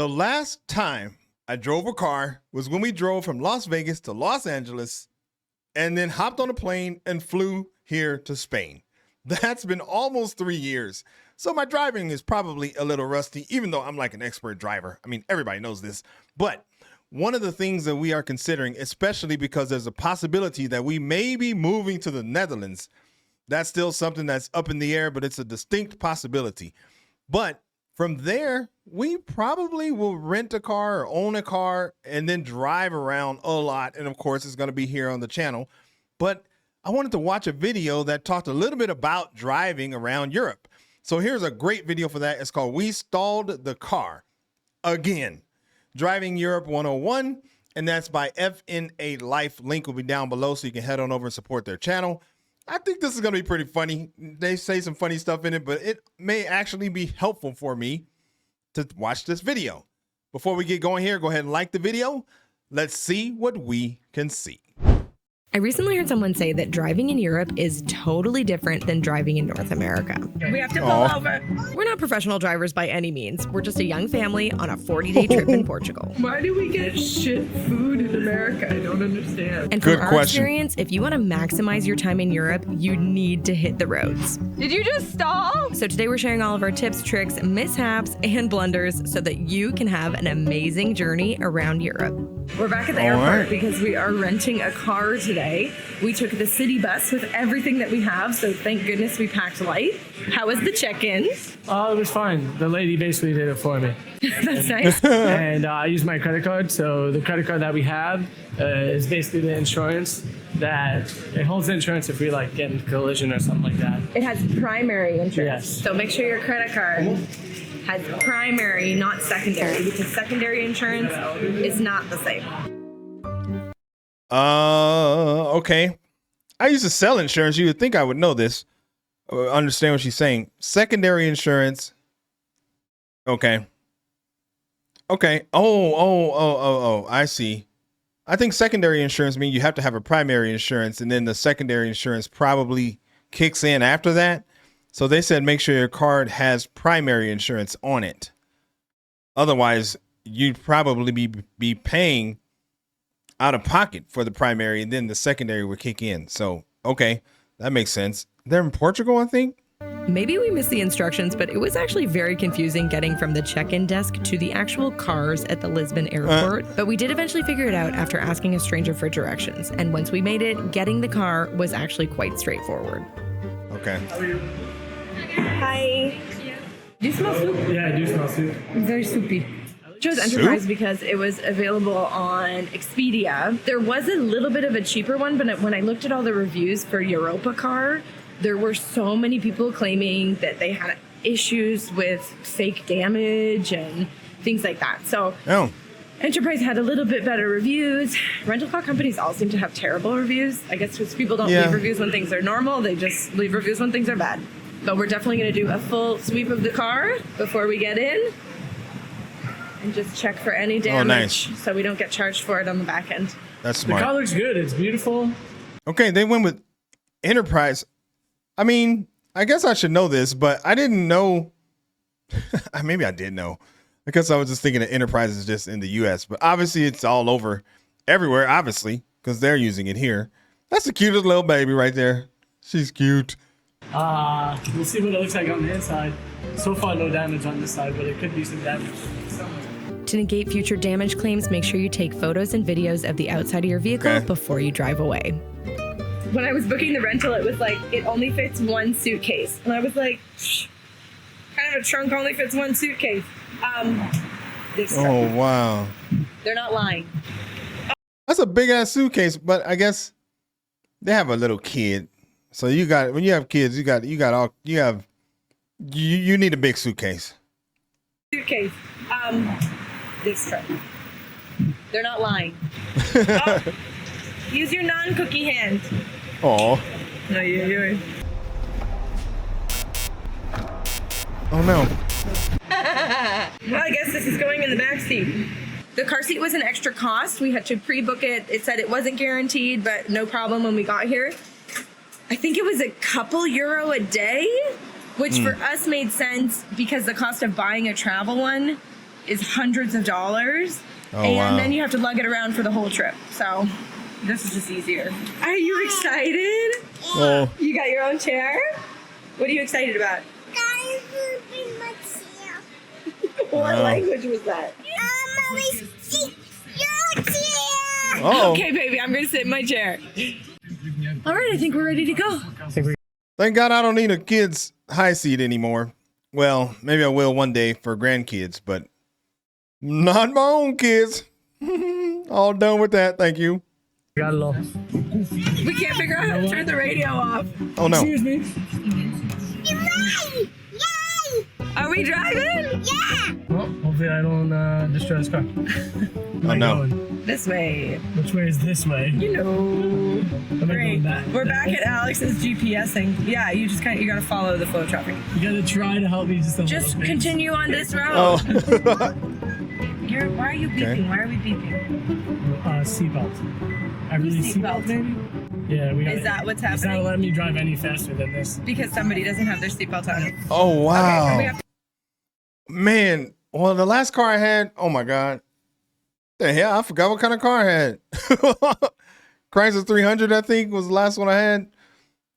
The last time I drove a car was when we drove from Las Vegas to Los Angeles and then hopped on a plane and flew here to Spain. That's been almost 3 years. So my driving is probably a little rusty, even though I'm like an expert driver. I mean, everybody knows this. But one of the things that we are considering, especially because there's a possibility that we may be moving to the Netherlands, that's still something that's up in the air, but it's a distinct possibility. But from there, we probably will rent a car or own a car and then drive around a lot. And of course, it's going to be here on the channel. But I wanted to watch a video that talked a little bit about driving around Europe. So here's a great video for that. It's called We Stalled the Car Again, Driving Europe 101. And that's by FNA Life. Link will be down below so you can head on over and support their channel. I think this is going to be pretty funny. They say some funny stuff in it, but it may actually be helpful for me to watch this video. Before we get going here, go ahead and like the video. Let's see what we can see. I recently heard someone say that driving in Europe is totally different than driving in North America. We have to pull over. We're not professional drivers by any means. We're just a young family on a 40-day trip in Portugal. Why do we get shit food in America? I don't understand. And from our experience, if you want to maximize your time in Europe, you need to hit the roads. Did you just stall? So today we're sharing all of our tips, tricks, mishaps, and blunders so that you can have an amazing journey around Europe. We're back at the airport because we are renting a car today. We took the city bus with everything that we have, so thank goodness we packed light. How was the check-in? It was fine. The lady basically did it for me. That's nice. And I used my credit card. So the credit card that we have is basically the insurance that it holds the insurance if we like get in a collision or something like that. It has primary insurance. Yes. So make sure your credit card has primary, not secondary, because secondary insurance is not the same. Okay. I used to sell insurance. You would think I would know this. Understand what she's saying. Secondary insurance. Okay. Okay. Oh, I see. I think secondary insurance means you have to have a primary insurance, and then the secondary insurance probably kicks in after that. So they said make sure your card has primary insurance on it. Otherwise, you'd probably be paying out of pocket for the primary, and then the secondary would kick in. So, okay, that makes sense. They're in Portugal, I think. Maybe we missed the instructions, but it was actually very confusing getting from the check-in desk to the actual cars at the Lisbon airport. But we did eventually figure it out after asking a stranger for directions. And once we made it, getting the car was actually quite straightforward. Okay. Hi. Do you smell soup? Yeah, I do smell soup. Very soupy. Chose Enterprise because it was available on Expedia. There was a little bit of a cheaper one, but when I looked at all the reviews for Europa Car, there were so many people claiming that they had issues with fake damage and things like that. So Enterprise had a little bit better reviews. Rental car companies all seem to have terrible reviews. I guess because people don't leave reviews when things are normal. They just leave reviews when things are bad. But we're definitely going to do a full sweep of the car before we get in. And just check for any damage so we don't get charged for it on the back end. That's smart. The car looks good. It's beautiful. Okay, they went with Enterprise. I mean, I guess I should know this, but I didn't know. Maybe I did know. Because I was just thinking that Enterprise is just in the U.S. But obviously it's all over, everywhere, obviously, because they're using it here. That's the cutest little baby right there. She's cute. We'll see what it looks like on the inside. So far, no damage on this side, but it could be some damage. To negate future damage claims, make sure you take photos and videos of the outside of your vehicle before you drive away. When I was booking the rental, it was like, it only fits one suitcase. And I was like, kind of a trunk only fits one suitcase. Oh, wow. They're not lying. That's a big ass suitcase, but I guess they have a little kid. So you got, when you have kids, you need a big suitcase. Suitcase. This trunk. They're not lying. Use your non-cookie hand. Oh. No, you're. Oh no. Well, I guess this is going in the back seat. The car seat was an extra cost. We had to pre-book it. It said it wasn't guaranteed, but no problem when we got here. I think it was a couple euro a day, which for us made sense because the cost of buying a travel one is hundreds of dollars. Oh, and wow. then you have to lug it around for the whole trip. So this is just easier. Are you excited? Well, You got your own chair? What are you excited about? Guys, will be my chair. What Wow. language was that? Mommy's your chair. oh, Okay, baby, I'm gonna sit in my chair. All right, I think we're ready to go. thank God I don't need a kid's high seat anymore. Well, maybe I will one day for grandkids, but not my own kids. All done with that. Thank you. Got it all. We can't figure out how to turn the radio off. Oh no. Excuse me. Yay! Yay! Are we driving? Yeah! Well, hopefully I don't destroy this car. Oh no. This way. Which way is this way? You know. Am I Great. going back? We're back at Alex's GPSing. Yeah, you just you gotta follow the flow of traffic. You gotta try to help me just a Just little bit. continue on this road. Oh. Why are you beeping? Okay. Why are we beeping? Seatbelt. I really Seatbelt. seatbelt. Yeah, we got. Is that what's It's not happening? letting me drive any faster than this. Because somebody doesn't have their seatbelt on. Oh wow. We have Man, well, the last car I had, oh my God. The hell, I forgot what kind of car I had. Chrysler 300, I think, was the last one I had.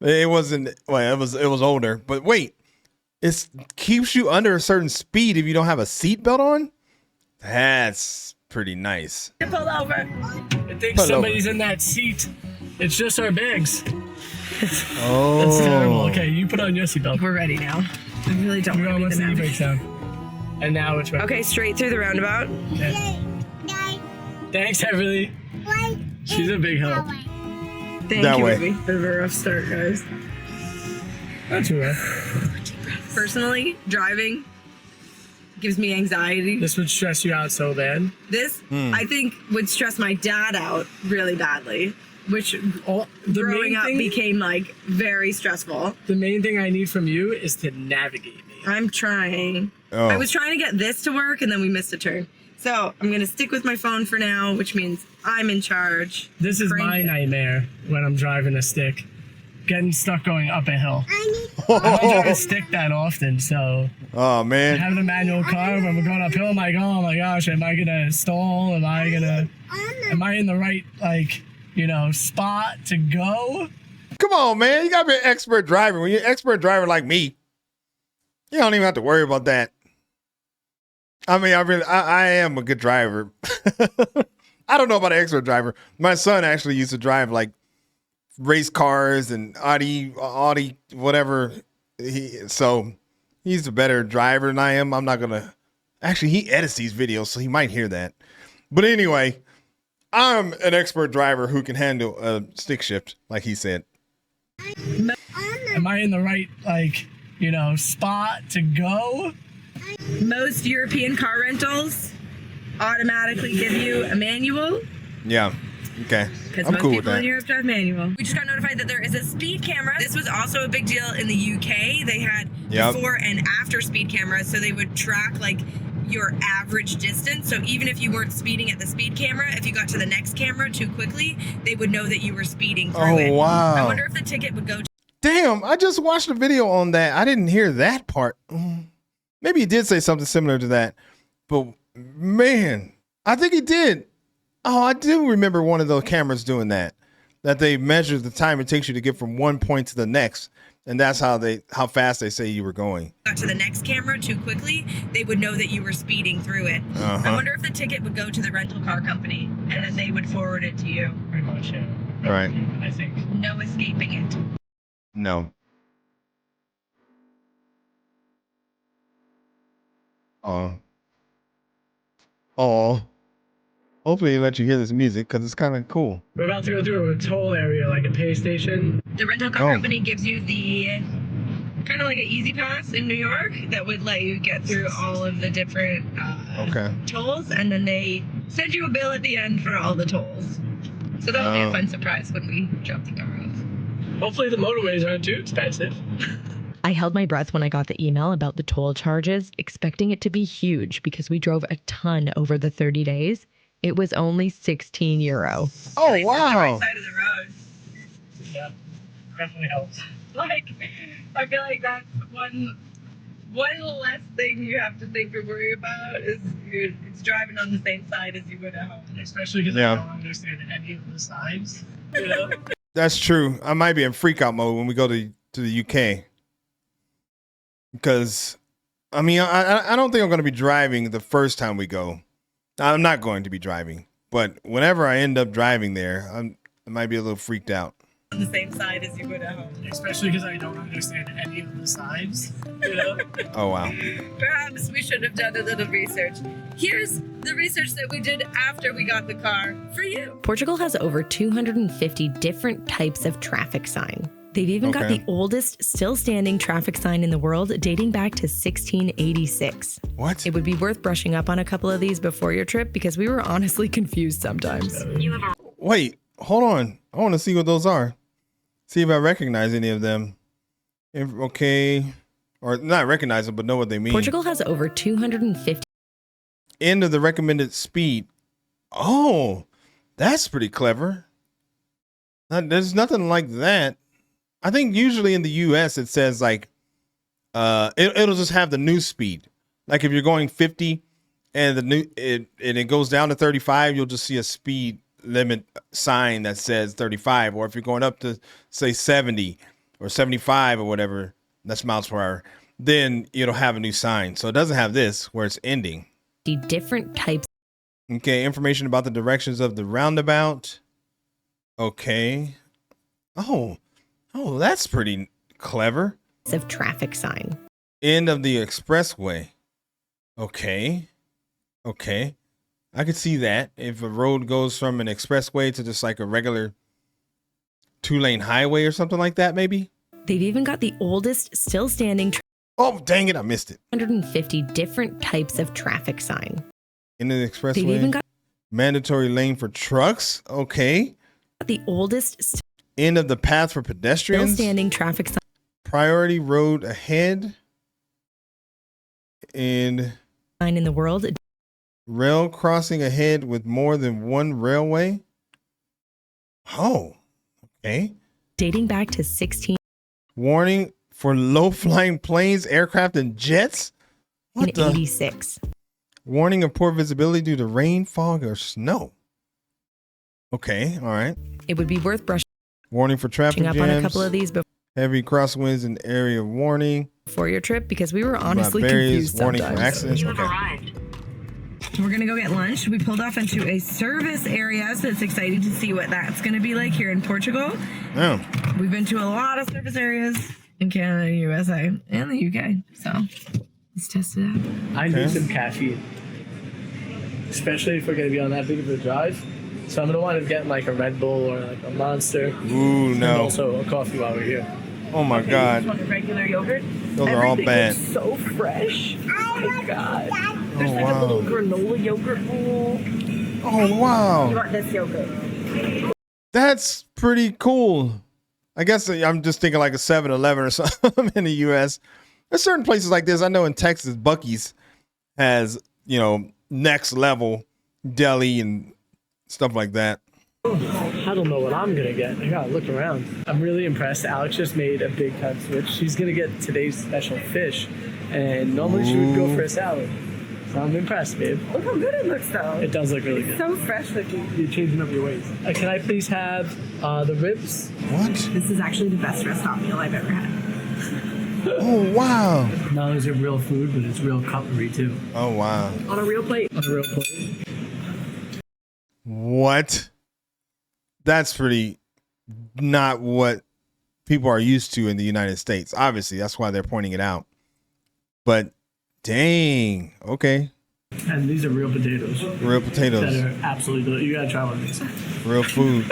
It wasn't, well, it was older. But wait, it keeps you under a certain speed if you don't have a seatbelt on? That's pretty nice. to pull over. I think Pull somebody's in that seat. It's just our bags. Oh. That's terrible. Okay, you put on your seatbelt. We're ready now. I really don't You're want to almost be the the e-brake sound. And now which way? Okay, straight through the roundabout. Okay. Yay! Yay! Thanks, Heavenly. Why? She's a big help. Thank That you, way. baby. Bit of a rough start, guys. Not too bad. Personally, driving gives me anxiety. This would stress you out so bad. This, I think, would stress my dad out really badly, which Oh, the growing main up thing, became like very stressful. the main thing I need from you is to navigate me. I'm trying. Oh. I was trying to get this to work and then we missed a turn. So I'm going to stick with my phone for now, which means I'm in charge. This is Crank my it. nightmare when I'm driving a stick. Getting stuck going up a hill. I need I don't drive a stick that often, so Oh, man. having a manual car when we're going uphill, I'm like, oh my gosh, am I gonna stall? Am I in the right spot to go? Come on, man. You got to be an expert driver. When you're an expert driver like me, you don't even have to worry about that. I mean, I am a good driver. I don't know about an expert driver. My son actually used to drive like race cars and Audi, whatever. So he's a better driver than I am. I'm not going to. Actually, he edits these videos, so he might hear that. But anyway, I'm an expert driver who can handle a stick shift, like he said. Am I in the right spot to go? Most European car rentals automatically give you a manual Yeah. Okay. because I'm most cool with people in that. Europe drive manual. We just got notified that there is a speed camera. This was also a big deal in the UK. They had Yep. before and after speed cameras, so they would track like your average distance. So even if you weren't speeding at the speed camera, if you got to the next camera too quickly, they would know that you were speeding through Oh, it. wow. I wonder if the ticket would go to Damn, I just watched a video on that. I didn't hear that part. Maybe he did say something similar to that. But man, I think he did. Oh, I do remember one of those cameras doing that. That they measure the time it takes you to get from one point to the next. And that's how fast they say you were going. got to the next camera too quickly, they would know that you were speeding through it. Uh-huh. I wonder if the ticket would go to the rental car company and then they would forward it to you. Pretty much, yeah. All right. I think. No escaping it. No. Oh. Hopefully he let you hear this music because it's kind of cool. We're about to go through a toll area, like a pay station. The rental car Oh. company gives you the kind of like an easy pass in New York that would let you get through all of the different Okay. tolls, and then they send you a bill at the end for all the tolls. So that'll be Oh. a fun surprise when we drop the car off. Hopefully the motorways aren't too expensive. I held my breath when I got the email about the toll charges, expecting it to be huge because we drove a ton over the 30 days. It was only €16. Oh, Right wow. side of the road. Yeah, definitely helps. Like, I feel like that's One less thing you have to think or worry about is it's driving on the same side as you would at home. Especially because Yeah. I don't understand any of the signs. You know? That's true. I might be in freak out mode when we go to the UK. Because, I mean, I don't think I'm going to be driving the first time we go. I'm not going to be driving. But whenever I end up driving there, I might be a little freaked out. On the same side as you would at home. Especially because I don't understand any of the signs. You know? Oh, wow. Perhaps we should have done a little research. Here's the research that we did after we got the car for you. Portugal has over 250 different types of traffic sign. They've even got Okay. the oldest still standing traffic sign in the world, dating back to 1686. What? It would be worth brushing up on a couple of these before your trip because we were honestly confused sometimes. Wait, hold on. I want to see what those are. See if I recognize any of them. Okay. Or not recognize them, but know what they mean. Portugal has over 250 End of the recommended speed. Oh, that's pretty clever. There's nothing like that. I think usually in the US it says like it'll just have the new speed. Like if you're going 50 and it goes down to 35, you'll just see a speed limit sign that says 35. Or if you're going up to say 70 or 75 or whatever, that's miles per hour, then it'll have a new sign. So it doesn't have this where it's ending. different types Okay, information about the directions of the roundabout. Okay. Oh, that's pretty clever. of traffic sign. End of the expressway. Okay. I could see that if a road goes from an expressway to just like a regular 2-lane highway or something like that, maybe. They've even got the oldest still standing Oh, dang it. I missed it. 150 different types of traffic sign. End of the They've even expressway. got Mandatory lane for trucks. Okay. the oldest End of the path for still pedestrians. standing traffic sign. Priority road ahead. And In the world, rail crossing ahead with more than one railway. Oh, okay. dating back to 1686. Warning for low-flying planes, aircraft, and jets. What the? Warning of poor visibility due to rain, fog, or snow. Okay, all right. It would be worth brushing Warning for traffic up jams. on a couple of these Heavy crosswinds and area warning. before your trip because we were honestly Barriers, confused warning for sometimes. accidents. Okay. We're gonna go get lunch. We pulled off into a service area, so it's exciting to see what that's gonna be like here in Portugal. Yeah. We've been to a lot of service areas in Canada, USA, and the UK. So let's test it out. I need some caffeine. Especially if we're going to be on that big of a drive. So I'm going to want to get like a Red Bull or like a Monster. Ooh, And no. also a coffee while we're here. Oh my Just God. want a regular yogurt. Those are all Everything bad. looks so fresh. Oh my God. There's Oh, like a little wow. granola yogurt bowl. Oh You wow. want this yogurt? That's pretty cool. I guess I'm just thinking like a 7-Eleven or something in the US. There's certain places like this. I know in Texas, Buc-ee's has, next level deli and stuff like that. I don't know what I'm going to get. I got to look around. I'm really impressed. Alex just made a big time switch. She's going to get today's special fish. And normally she would go for a salad. So I'm impressed, babe. Look how good it looks though. It does look really good. So fresh looking. You're changing up your ways. Can I please have the ribs? What? This is actually the best restaurant meal I've ever had. Oh wow. Not only is it real food, but it's real cutlery too. Oh wow. On a real plate. On a real plate. What? That's pretty not what people are used to in the United States. Obviously, that's why they're pointing it out. But dang. Okay. And these are real potatoes. Real That potatoes. are absolutely good. You gotta try one of these. Real food.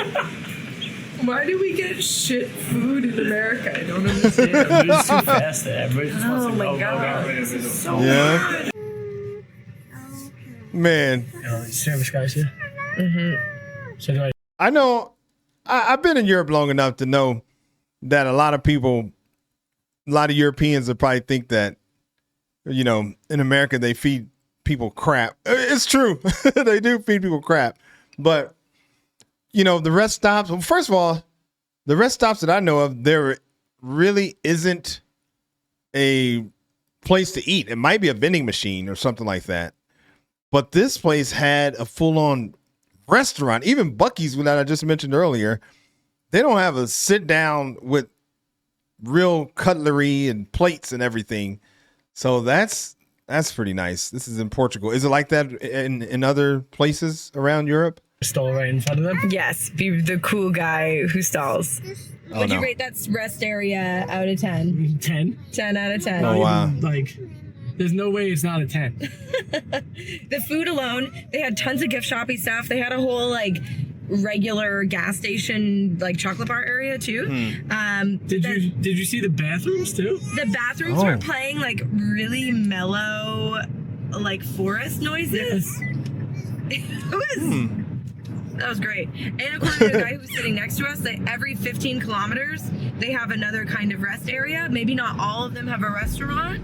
Why do we get shit food in America? I don't understand. They're just too fast there. Everybody just wants Oh to my go, God. go, go. This is so Yeah. Man. You know, these service guys here. So do I. I know I've been in Europe long enough to know that a lot of Europeans would probably think that, in America, they feed people crap. It's true. They do feed people crap. But, the rest stops. Well, first of all, the rest stops that I know of, there really isn't a place to eat. It might be a vending machine or something like that. But this place had a full-on restaurant. Even Buc-ee's, that I just mentioned earlier, they don't have a sit down with real cutlery and plates and everything. So that's pretty nice. This is in Portugal. Is it like that in other places around Europe? Stall right in front of them. Yes, be the cool guy who stalls. Oh, Would you no. rate that rest area out of 10? 10. 10 out of 10. Oh, wow. Like, there's no way it's not a 10. The food alone, they had tons of gift shoppy stuff. They had a whole like regular gas station like chocolate bar area too. Did you see the bathrooms too? The bathrooms were playing like really mellow like forest noises. It was that was great. And according to the guy who's sitting next to us, that every 15 kilometers they have another kind of rest area. Maybe not all of them have a restaurant,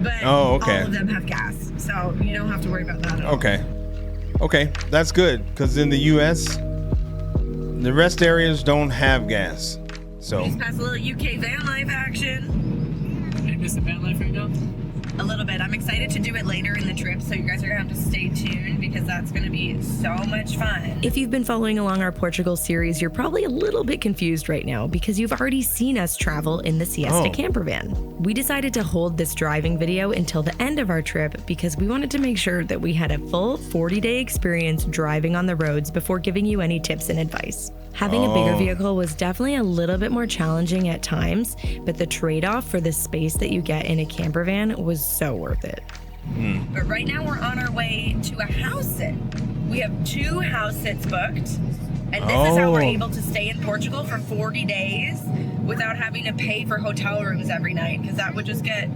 but all of them have gas. So you don't have to worry about that at all. Okay, that's good, because in the U.S., the rest areas don't have gas. So Just pass a little UK van life action. Are you missing van life right now? A little bit. I'm excited to do it later in the trip, so you guys are gonna have to stay tuned because that's gonna be so much fun. If you've been following along our Portugal series, you're probably a little bit confused right now because you've already seen us travel in the Siesta camper van. We decided to hold this driving video until the end of our trip because we wanted to make sure that we had a full 40-day experience driving on the roads before giving you any tips and advice. Having a bigger vehicle was definitely a little bit more challenging at times, but the trade-off for the space that you get in a camper van was so worth it. But right now we're on our way to a house sit. We have 2 house sits booked, and this is how we're able to stay in Portugal for 40 days without having to pay for hotel rooms every night, because that would just get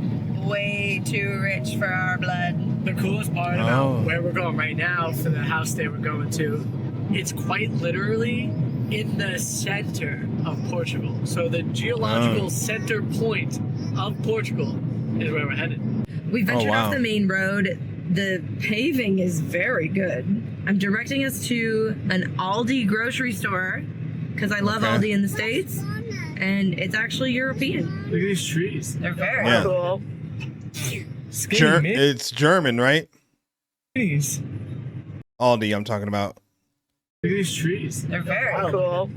way too rich for our blood. The coolest part about where we're going right now for the house that we're going to, it's quite literally in the center of Portugal. So the geological center point of Portugal is where we're headed. We ventured off the main road. The paving is very good. I'm directing us to an Aldi grocery store because I love Aldi in the States, and it's actually European. Look at these trees. They're very cool. It's German, right? Minis. Aldi, I'm talking about. Look at these trees. They're very cool.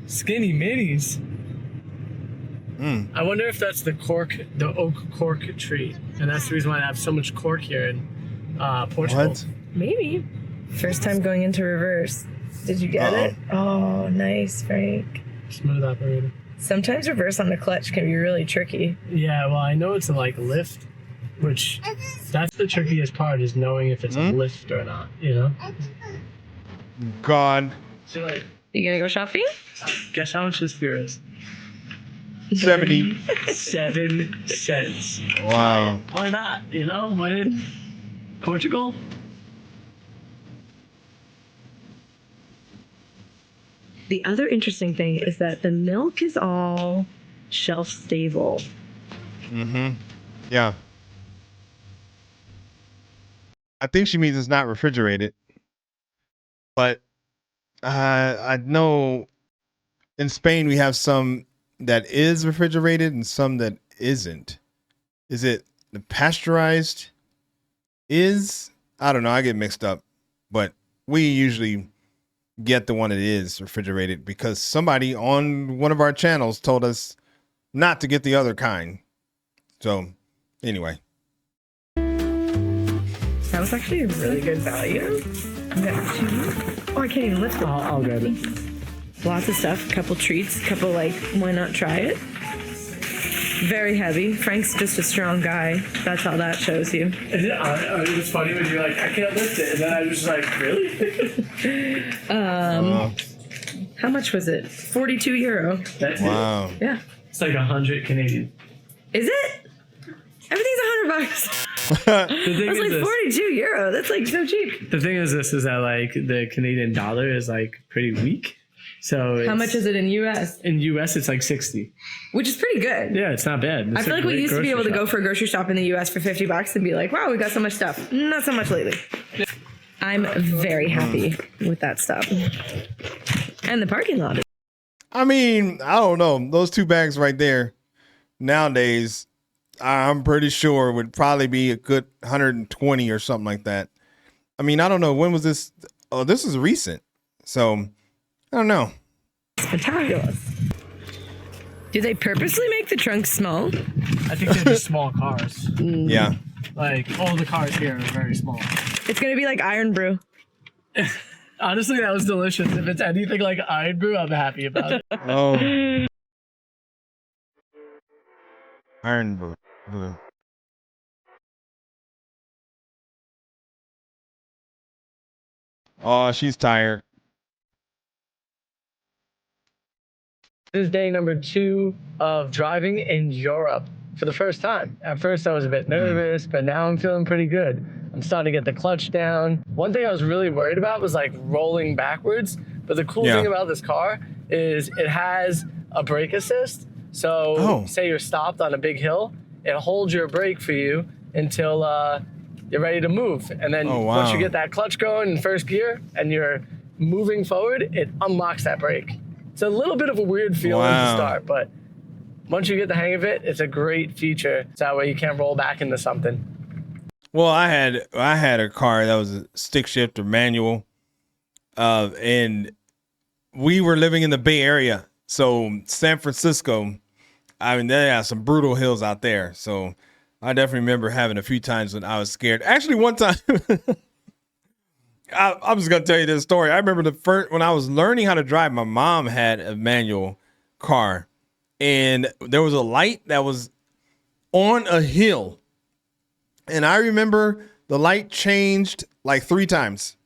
Skinny minis. I wonder if that's the oak cork tree, and that's the reason why I have so much cork here in Portugal. What? Maybe. First time going into reverse. Did you get it? Oh, nice, Frank. Smooth operator. Sometimes reverse on the clutch can be really tricky. Yeah, well, I know it's a lift, which that's the trickiest part, is knowing if it's a lift or not, you know? God. So, like, You gonna go shopping? guess how much this beer is? 77 cents. Wow. Why not? You know, why didn't Portugal? The other interesting thing is that the milk is all shelf stable. Yeah. I think she means it's not refrigerated. But I know in Spain we have some that is refrigerated and some that isn't. Is it the pasteurized is? I don't know. I get mixed up. But we usually get the one that is refrigerated because somebody on one of our channels told us not to get the other kind. So anyway. That was actually a really good value. Oh, I can't even lift it. I'll grab it. Lots of stuff, couple treats, couple why not try it? Very heavy. Frank's just a strong guy. That's how that shows you. It's funny when you're like, I can't lift it, and then I was just like, really? How much was it? 42 euro. That's Wow. Yeah. It's like 100 Canadian. Is it? Everything's $100. The thing That's is like this. 42 euro. That's like so cheap. The thing is this, is that like the Canadian dollar is like pretty weak. So How much is it in US? In US, it's like 60. Which is pretty good. Yeah, it's not bad. I feel like we used to be able to go for a grocery shop in the US for $50 and be like, wow, we got so much stuff. Not so much lately. I'm very happy with that stuff. And the parking lot. I mean, I don't know. Those 2 bags right there nowadays, I'm pretty sure would probably be a good 120 or something like that. I mean, I don't know. When was this? Oh, this is recent. So I don't know. Fabulous. Do they purposely make the trunks small? I think they're just small cars. Yeah. Like, all the cars here are very small. It's gonna be like Iron Brew. Honestly, that was delicious. If it's anything like Iron Brew, I'm happy about it. Oh. Iron Blue. Oh, she's tired. This is day number 2 of driving in Europe for the first time. At first, I was a bit nervous, but now I'm feeling pretty good. I'm starting to get the clutch down. One thing I was really worried about was like rolling backwards. But the cool thing about this car is it has a brake assist. So say you're stopped on a big hill, it holds your brake for you until you're ready to move. And then once you get that clutch going in first gear and you're moving forward, it unlocks that brake. It's a little bit of a weird feeling to start, but once you get the hang of it, it's a great feature. So that way you can't roll back into something. Well, I had a car that was a stick shift or manual, and we were living in the Bay Area. So San Francisco, I mean, they have some brutal hills out there. So I definitely remember having a few times when I was scared. Actually, one time, I'm just going to tell you this story. I remember when I was learning how to drive, my mom had a manual car, and there was a light that was on a hill. And I remember the light changed like 3 times,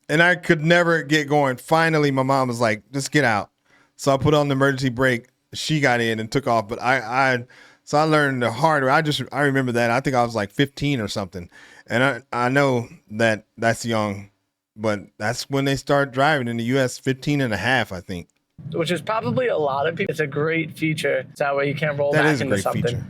and I could never get going. Finally, my mom was like, just get out. So I put on the emergency brake. She got in and took off. But so I learned the hard way. I remember that. I think I was like 15 or something. And I know that that's young, but that's when they start driving in the U.S., 15 and a half, I think. Which is probably a lot of people. It's a great feature. So that way you can't roll back into something. Feature.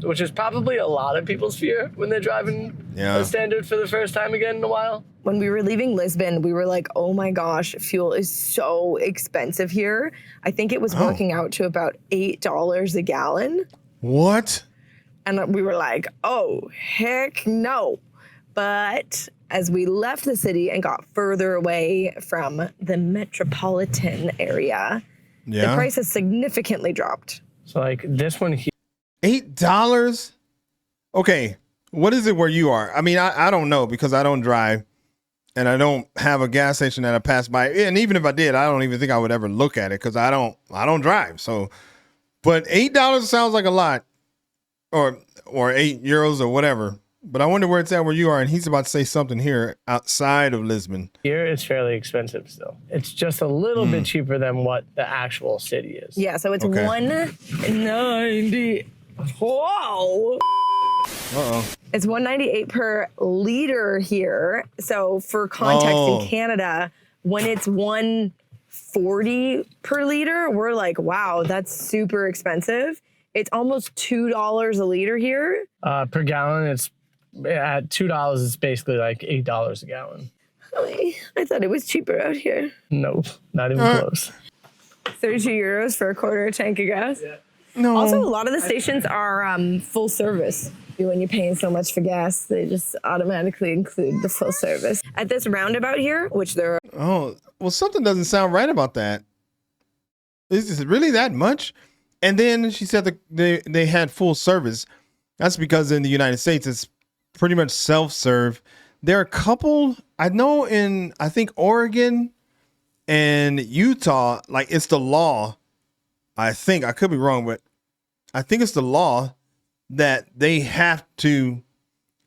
Which is probably a lot of people's fear when they're driving a standard for the first time again in a while. When we were leaving Lisbon, we were like, oh my gosh, fuel is so expensive here. I think it was working out to about $8 a gallon. What? And we were like, oh, heck no. But as we left the city and got further away from the metropolitan area, the price has significantly dropped. So like this one here. $8? Okay, what is it where you are? I mean, I don't know because I don't drive and I don't have a gas station that I pass by. And even if I did, I don't even think I would ever look at it because I don't drive. So, but $8 sounds like a lot, or €8 or whatever. But I wonder where it's at where you are. And he's about to say something here outside of Lisbon. Here it's fairly expensive still. It's just a little bit cheaper than what the actual city is. Yeah, so it's $1.90. Whoa. It's $1.98 per liter here. So for context, in Canada, when it's $1.40 per liter, we're like, wow, that's super expensive. It's almost $2 a liter here. Per gallon, it's at $2. It's basically like $8 a gallon. I thought it was cheaper out here. Nope, not even close. 32 euros for a quarter of tank of gas. Yeah. No. Also, a lot of the stations are full service. When you're paying so much for gas, they just automatically include the full service. At this roundabout here, which there are... Oh, well, something doesn't sound right about that. Is it really that much? And then she said that they had full service. That's because in the United States, it's pretty much self-serve. There are a couple, I know I think Oregon and Utah, like it's the law. I think, I could be wrong, but I think it's the law that they have to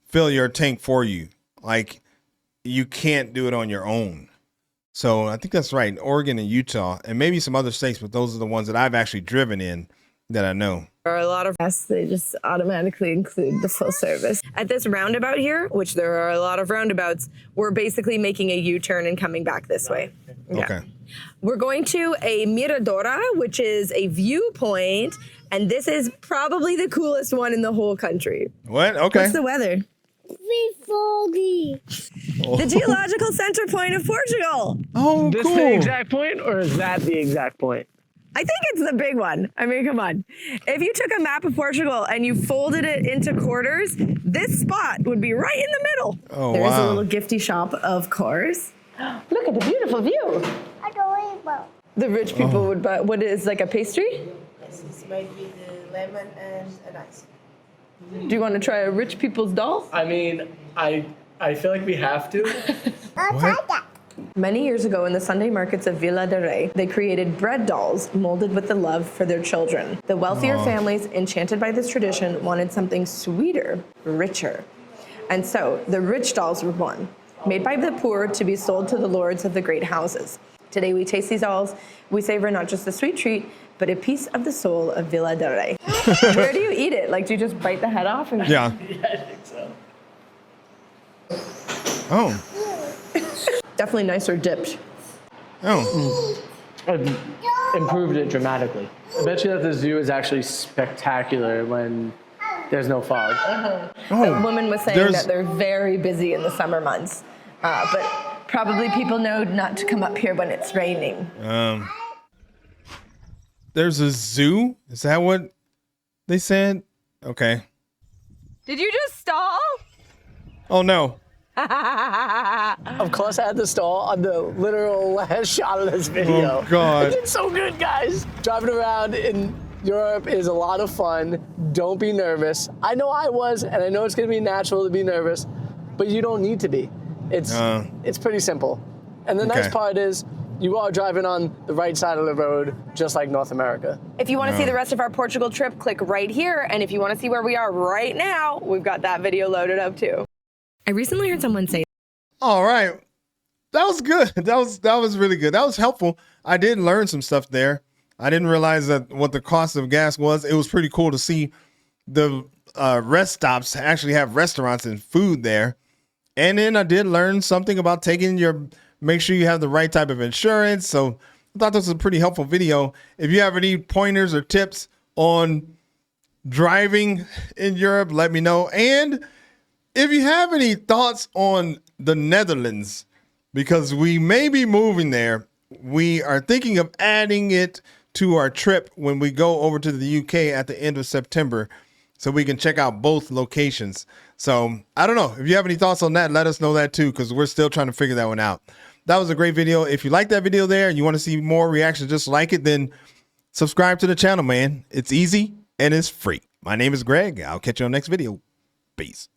fill your tank for you. Like you can't do it on your own. So I think that's right. In Oregon and Utah and maybe some other states, but those are the ones that I've actually driven in that I know. There are a lot of gas, they just automatically include the full service. At this roundabout here, which there are a lot of roundabouts, we're basically making a U-turn and coming back this way. Okay. We're going to a miradora, which is a viewpoint, and this is probably the coolest one in the whole country. What? Okay. What's the weather? Foggy. The geological center point of Portugal. Oh, This cool. the exact point, or is that the exact point? I think it's the big one. I mean, come on. If you took a map of Portugal and you folded it into quarters, this spot would be right in the middle. Oh, There's wow. a little gifty shop, of course. Look at the beautiful view. I don't know. The rich people would buy, what is like a pastry? Yes, it's made with lemon and ice. Do you want to try a rich people's doll? I mean, I feel like we have to. I'll try that. Many years ago in the Sunday markets of Vila de Rei, they created bread dolls molded with the love for their children. The wealthier families, enchanted by this tradition, wanted something sweeter, richer. And so the rich dolls were born, made by the poor to be sold to the lords of the great houses. Today we taste these dolls. We savor not just the sweet treat, but a piece of the soul of Vila de Rei. Where do you eat it? Like, do you just bite the head off? And Yeah. Yeah, I think so. Oh. Definitely nicer dipped. Oh. I've improved it dramatically. I bet you that the zoo is actually spectacular when there's no fog. The woman was saying There's- that they're very busy in the summer months, but probably people know not to come up here when it's raining. There's a zoo? Is that what they said? Okay. Did you just stall? Oh, no. Of course, I had the stall on the literal last shot of this video. Oh, God. I did so good, guys. Driving around in Europe is a lot of fun. Don't be nervous. I know I was, and I know it's going to be natural to be nervous, but you don't need to be. It's pretty simple. And the nice Okay. part is you are driving on the right side of the road, just like North America. If you want to see the rest of our Portugal trip, click right here. And if you want to see where we are right now, we've got that video loaded up too. I recently heard someone say, All right. That was good. That was really good. That was helpful. I did learn some stuff there. I didn't realize that what the cost of gas was. It was pretty cool to see the rest stops actually have restaurants and food there. And then I did learn something about make sure you have the right type of insurance. So I thought this was a pretty helpful video. If you have any pointers or tips on driving in Europe, let me know. And if you have any thoughts on the Netherlands, because we may be moving there, we are thinking of adding it to our trip when we go over to the UK at the end of September so we can check out both locations. So I don't know. If you have any thoughts on that, let us know that too, because we're still trying to figure that one out. That was a great video. If you like that video there and you want to see more reactions just like it, then subscribe to the channel, man. It's easy and it's free. My name is Greg. I'll catch you on the next video. Peace.